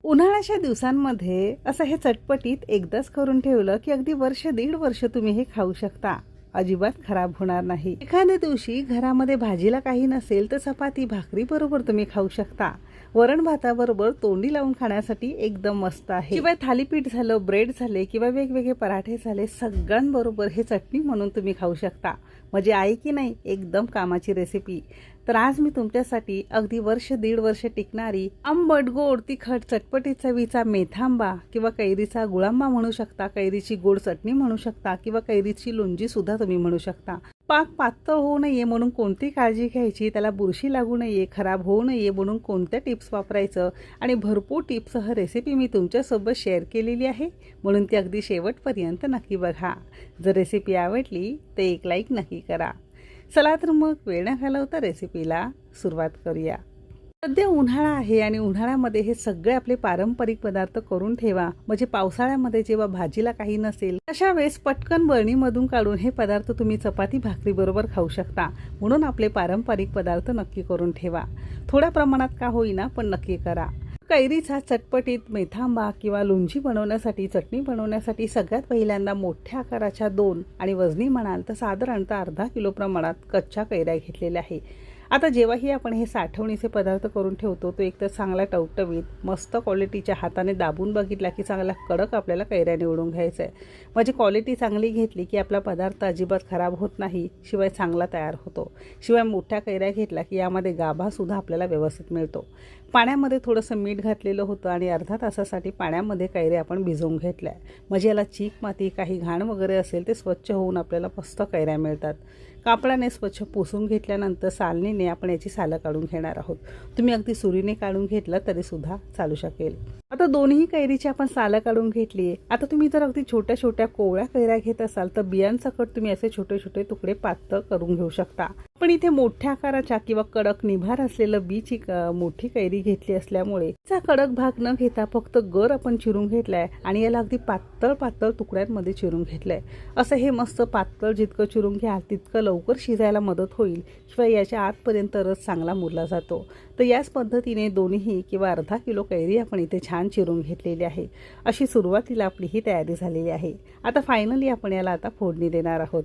उन्हाळ्याच्या दिवसांमध्ये असं हे चटपटीत एकदाच करून ठेवलं की अगदी वर्ष दीड वर्ष तुम्ही हे खाऊ शकता. अजिबात खराब होणार नाही. एखाद्या दिवशी घरामध्ये भाजीला काही नसेल तर चपाती भाकरी बरोबर तुम्ही खाऊ शकता. वरण भाताबरोबर तोंडी लावून खाण्यासाठी एकदम मस्त आहे. किंवा थालीपीठ झालं, ब्रेड झाले किंवा वेगवेगळे पराठे झाले, सगळ्यांबरोबर हे चटणी म्हणून तुम्ही खाऊ शकता. म्हणजे आहे की नाही एकदम कामाची रेसिपी. तर आज मी तुमच्यासाठी अगदी वर्ष दीड वर्ष टिकणारी आंबट गोड तिखट चटपटीत चवीचा मेथांबा किंवा कैरीचा गुळांबा म्हणू शकता, कैरीची गोड चटणी म्हणू शकता किंवा कैरीची लोणची सुद्धा तुम्ही म्हणू शकता. पाक पातळ होऊ नये म्हणून कोणती काळजी घ्यायची, त्याला बुरशी लागू नये, खराब होऊ नये म्हणून कोणत्या टिप्स वापरायचं आणि भरपूर टिप्ससह रेसिपी मी तुमच्यासोबत शेअर केलेली आहे. म्हणून ती अगदी शेवटपर्यंत नक्की बघा. जर रेसिपी आवडली तर एक लाईक नक्की करा. चला तर मग वेळ न घालवता रेसिपीला सुरुवात करूया. सध्या उन्हाळा आहे आणि उन्हाळ्यामध्ये हे सगळे आपले पारंपरिक पदार्थ करून ठेवा. म्हणजे पावसाळ्यामध्ये जेव्हा भाजीला काही नसेल अशा वेळेस पटकन बरणीमधून काढून हे पदार्थ तुम्ही चपाती भाकरी बरोबर खाऊ शकता. म्हणून आपले पारंपरिक पदार्थ नक्की करून ठेवा. थोड्या प्रमाणात का होईना पण नक्की करा. कैरीचा चटपटीत मेथांबा किंवा लोणची बनवण्यासाठी, चटणी बनवण्यासाठी सगळ्यात पहिल्यांदा मोठ्या आकाराच्या 2 आणि वजनी म्हणाल तर साधारणतः अर्धा किलो प्रमाणात कच्च्या कैऱ्या घेतलेल्या आहे. आता जेव्हाही आपण हे साठवणीचे पदार्थ करून ठेवतो तो एकतर चांगला टवटवीत मस्त क्वालिटीच्या हाताने दाबून बघितला की चांगला कडक आपल्याला कैऱ्या निवडून घ्यायचा आहे. म्हणजे क्वालिटी चांगली घेतली की आपला पदार्थ अजिबात खराब होत नाही, शिवाय चांगला तयार होतो. शिवाय मोठ्या कैऱ्या घेतला की यामध्ये गाभासुद्धा आपल्याला व्यवस्थित मिळतो. पाण्यामध्ये थोडंसं मीठ घातलेलं होतं आणि अर्धा तासासाठी पाण्यामध्ये कैऱ्या आपण भिजवून घेतल्या. म्हणजे याला चीक माती काही घाण वगैरे असेल ते स्वच्छ होऊन आपल्याला मस्त कैऱ्या मिळतात. कापडाने स्वच्छ पुसून घेतल्यानंतर सालनीने आपण याची सालं काढून घेणार आहोत. तुम्ही अगदी सुरीने काढून घेतलं तरी सुद्धा चालू शकेल. आता दोन्ही कैरीची आपण सालं काढून घेतली. आता तुम्ही जर अगदी छोट्या छोट्या कोवळ्या कैऱ्या घेत असाल तर बियांसकट तुम्ही असे छोटे छोटे तुकडे पातळ करून घेऊ शकता. पण इथे मोठ्या आकाराच्या किंवा कडक निभार असलेलं बीची मोठी कैरी घेतली असल्यामुळे त्याचा कडक भाग न घेता फक्त गर आपण चिरून घेतलाय आणि याला अगदी पातळ पातळ तुकड्यांमध्ये चिरून घेतलंय. असं हे मस्त पातळ जितकं चिरून घ्याल तितकं लवकर शिजायला मदत होईल किंवा याच्या आतपर्यंत रस चांगला मुरला जातो. तर याच पद्धतीने दोन्ही किंवा अर्धा किलो कैरी आपण इथे छान चिरून घेतलेली आहे. अशी सुरुवातीला आपली ही तयारी झालेली आहे. आता फायनली आपण याला आता फोडणी देणार आहोत.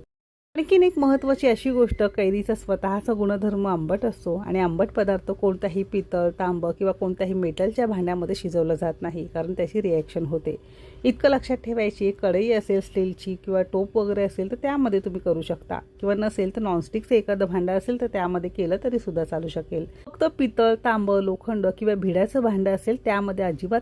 आणखीन एक महत्त्वाची अशी गोष्ट, कैरीचा स्वतःचा गुणधर्म आंबट असतो आणि आंबट पदार्थ कोणताही पितळ, तांब किंवा कोणत्याही मेटलच्या भांड्यामध्ये शिजवलं जात नाही, कारण त्याची रिॲक्शन होते. इतकं लक्षात ठेवायची. कढई असेल स्टीलची किंवा टोप वगैरे असेल तर त्यामध्ये तुम्ही करू शकता किंवा नसेल तर नॉनस्टिकचं एखादं भांडं असेल तर त्यामध्ये केलं तरी सुद्धा चालू शकेल. फक्त पितळ, तांब, लोखंड किंवा भिड्याचं भांडं असेल त्यामध्ये अजिबात